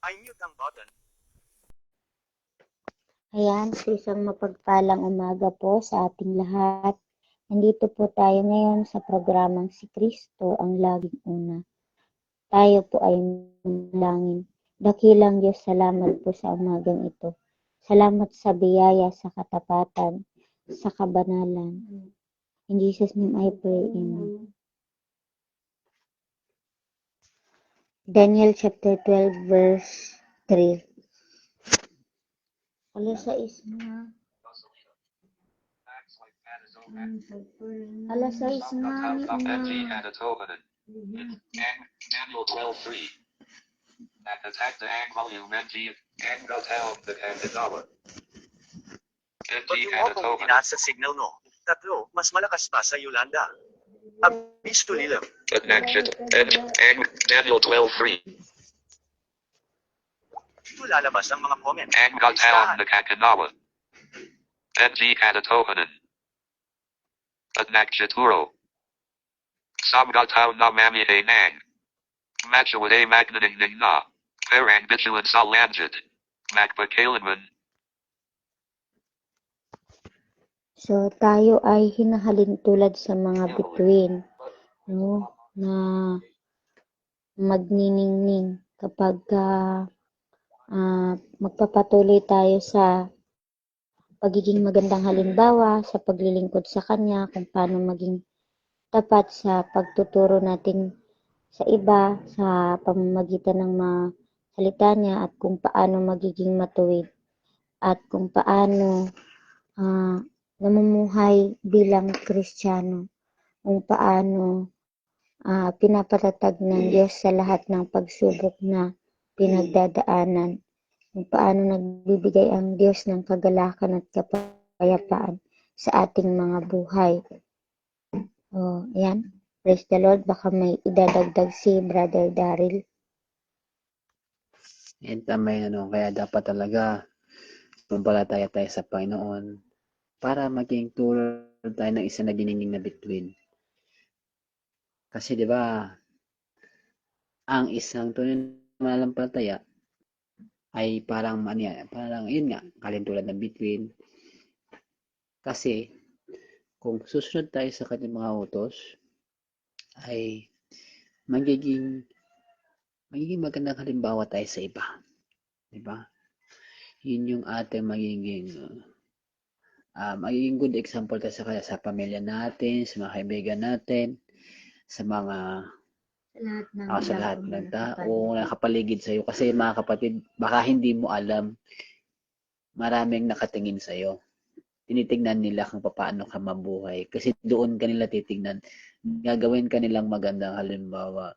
I-mute ang button. Ayan, so isang mapagpalang umaga po sa ating lahat. Nandito po tayo ngayon sa programang Si Kristo ang Laging Una. Tayo po ay manalangin. Dakilang Diyos, salamat po sa umagang ito. Salamat sa biyaya, sa katapatan, sa kabanalan. In Jesus' name I pray, Amen. Daniel chapter 12 verse 3. Alas 6 na. Alas 6 na. Daniel 12:3. At attack the volume NG and got help the Kandagawa. NG Pag mo akong sa signal mo. 3, mas malakas pa sa Yolanda. Abisto lilam. Connection. Daniel 12:3. Dito lalabas ang mga comment. And got help the Kandagawa. NG Kadatohanan. Adnakjaturo. Samgataw na mami nang. Matchawade magnaning na. Parang vigilant sa lanjit. Magpakalanman. So, tayo ay hinahalin tulad sa mga bituin, no? Na magniningning kapag magpapatuloy tayo sa pagiging magandang halimbawa, sa paglilingkod sa Kanya, kung paano maging tapat sa pagtuturo natin sa iba, sa pamamagitan ng mga salita niya, at kung paano magiging matuwid, at kung paano namumuhay bilang Kristiyano, kung paano pinapatatag ng Diyos sa lahat ng pagsubok na pinagdadaanan, kung paano nagbibigay ang Diyos ng kagalakan at kapayapaan sa ating mga buhay. Yan. Praise the Lord. Baka may idadagdag si Brother Daryl. And may kaya dapat talaga sumpalataya tayo sa Panginoon para maging tulad tayo ng isa na giningning na bituin. Kasi 'di ba, ang isang tunay na mananampalataya ay parang yun nga, kalintulad ng bituin. Kasi kung susunod tayo sa kanyang mga utos, ay magiging magandang halimbawa tayo sa iba. 'Di ba? Yun yung ating magiging good example tayo sa pamilya natin, sa mga kaibigan natin, sa lahat ng tao na nakapaligid sa iyo. Kasi mga kapatid, baka hindi mo alam, maraming nakatingin sa iyo. Tinitingnan nila kung paano ka mabuhay. Kasi doon kanila titingnan. Gagawin ka nilang magandang halimbawa.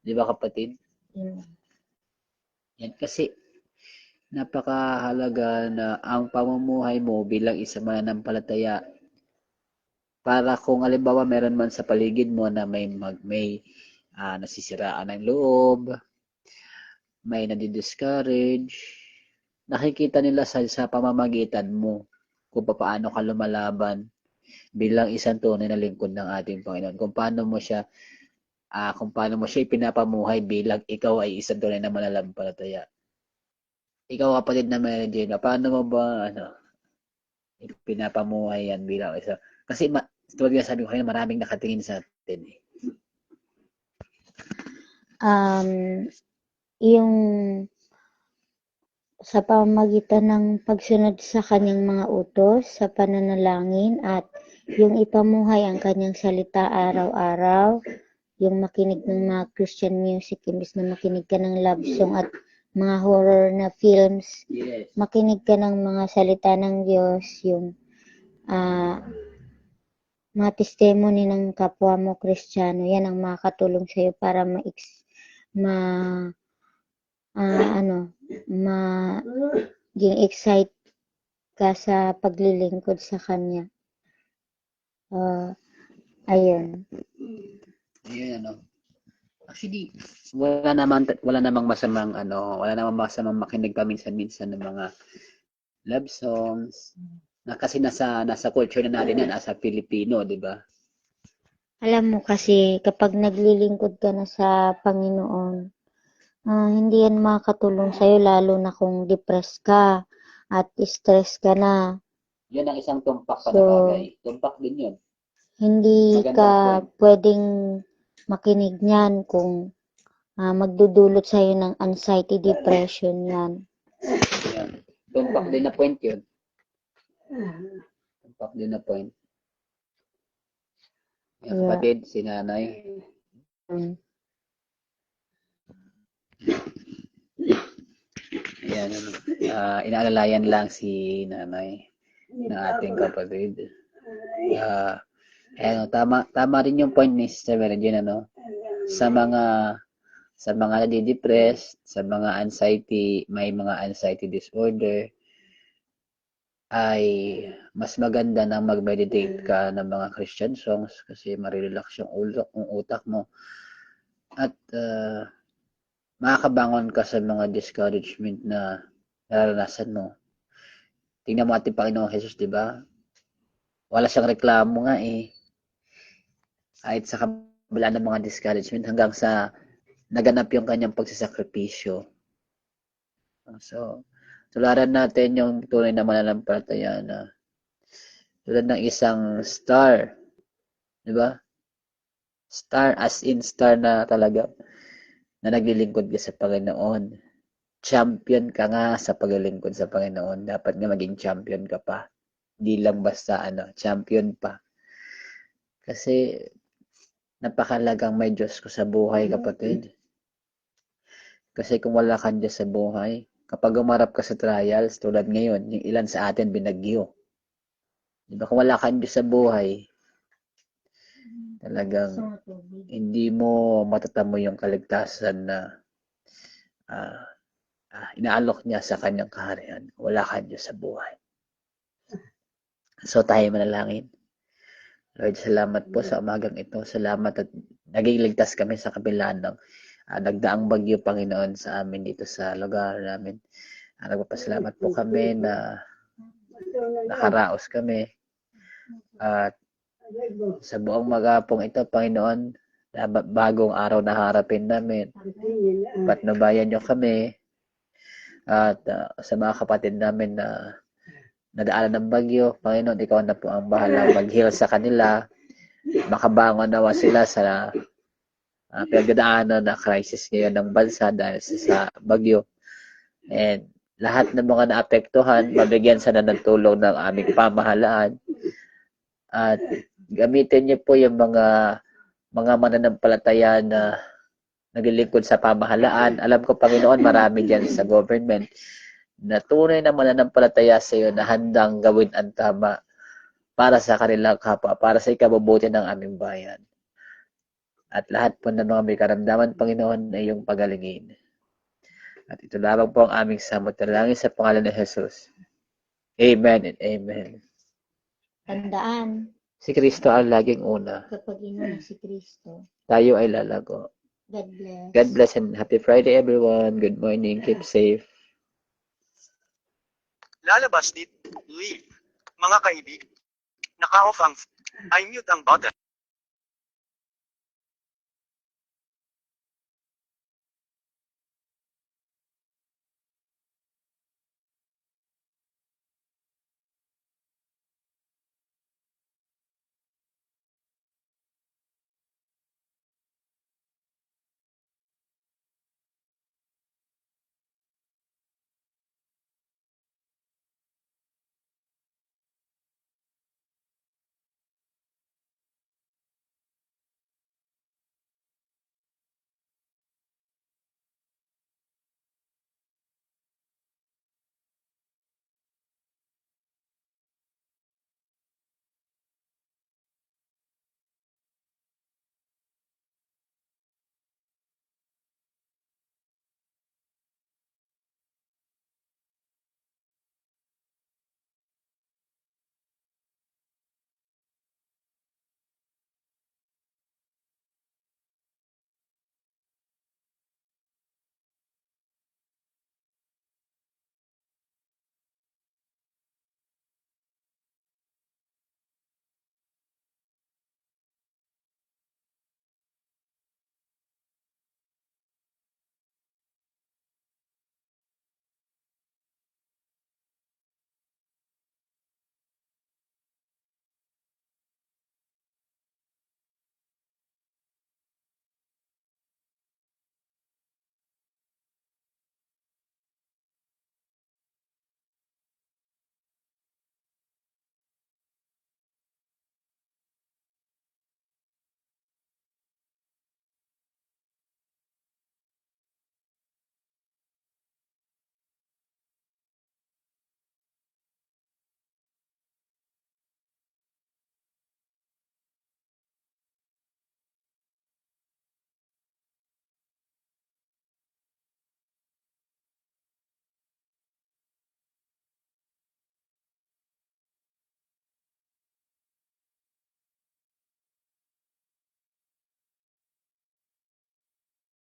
Di ba kapatid? Yan kasi napakahalaga na ang pamumuhay mo bilang isang mananampalataya, para kung halimbawa meron man sa paligid mo na may nasisiraan ng loob, may nadi-discourage, nakikita nila sa pamamagitan mo kung paano ka lumalaban bilang isang tunay na lingkod ng ating Panginoon, kung paano mo siya ipinapamuhay bilang ikaw ay isang tunay na mananampalataya. Ikaw kapatid na Mary Jane, paano mo ba pinapamuhay yan bilang isa? Kasi tulad nga sabi ko kanina, maraming nakatingin sa atin. Yung sa pamamagitan ng pagsunod sa kanyang mga utos, sa pananalangin, at yung ipamuhay ang kanyang salita araw-araw, yung makinig ng mga Christian music, imbes na makinig ka ng love song at mga horror na films. Yes. Makinig ka ng mga salita ng Diyos, yung mga testimony ng kapwa mo Kristiyano. Yan ang makakatulong sa iyo para maging excite ka sa paglilingkod sa Kanya. Ayun. Actually, wala namang masamang makinig paminsan-minsan ng mga love songs. Na kasi nasa culture na natin yan, nasa Pilipino, di ba? Alam mo kasi kapag naglilingkod ka na sa Panginoon, hindi yan makakatulong sa'yo lalo na kung depressed ka at stress ka na. Yun ang isang tumpak pa na So, bagay. Tumpak din yun. hindi Magandang ka point. pwedeng makinig niyan kung magdudulot sa'yo ng anxiety, depression yan. Yan. Tumpak din na point yun. Tumpak din na point. Yan, Yeah. kapatid, si nanay. Mm. Yan, inaalalayan lang si nanay na ating kapatid. Tama rin yung point ni Sister Meredith, ano? Sa mga nadidepressed, sa mga anxiety, may mga anxiety disorder, ay mas maganda na mag-meditate ka ng mga Christian songs kasi marirelax yung utak mo. At makakabangon ka sa mga discouragement na nararanasan mo. Tingnan mo ating Panginoong Jesus, di ba? Wala siyang reklamo nga eh. Kahit sa kabila ng mga discouragement hanggang sa naganap yung kanyang pagsasakripisyo. So, tularan natin yung tunay na mananampalataya na tulad ng isang star. Di ba? Star as in star na talaga na naglilingkod ka sa Panginoon. Champion ka nga sa paglilingkod sa Panginoon. Dapat nga maging champion ka pa. Hindi lang basta champion pa. Kasi napakalagang may Diyos ko sa buhay, kapatid. Kasi kung wala kang Diyos sa buhay, kapag umarap ka sa trials, tulad ngayon, yung ilan sa atin binagyo. Diba? Kung wala kang Diyos sa buhay, talagang hindi mo matatamo yung kaligtasan na inaalok niya sa kanyang kaharian. Wala kang Diyos sa buhay. So tayo manalangin. Lord, salamat po sa umagang ito. Salamat at naging ligtas kami sa kabila ng nagdaang bagyo, Panginoon, sa amin dito sa lugar namin. Nagpapasalamat po kami na nakaraos kami. At sa buong magapong ito, Panginoon, bagong araw na harapin namin. Patnubayan niyo kami. At sa mga kapatid namin na nadaanan ng bagyo, Panginoon, ikaw na po ang bahala mag-heal sa kanila. Makabangon nawa sila sa pinagdadaanan na crisis ngayon ng bansa dahil sa bagyo. And lahat ng mga naapektuhan, mabigyan sana ng tulong ng aming pamahalaan. At gamitin niyo po yung mga mananampalataya na naglilingkod sa pamahalaan. Alam ko, Panginoon, marami dyan sa government na tunay na mananampalataya sa iyo na handang gawin ang tama para sa kanilang kapwa, para sa ikabubuti ng aming bayan. At lahat po ng mga may karamdaman, Panginoon, ay iyong pagalingin. At ito lamang po ang aming samot na langit sa pangalan ni Jesus. Amen and amen. Tandaan, Si Kristo ang laging una. kapag inuna si Kristo, Tayo ay lalago. God bless. God bless and happy Friday, everyone. Good morning. Keep safe. Lalabas dito. Leave. Mga kaibig. Naka-off ang I mute ang button.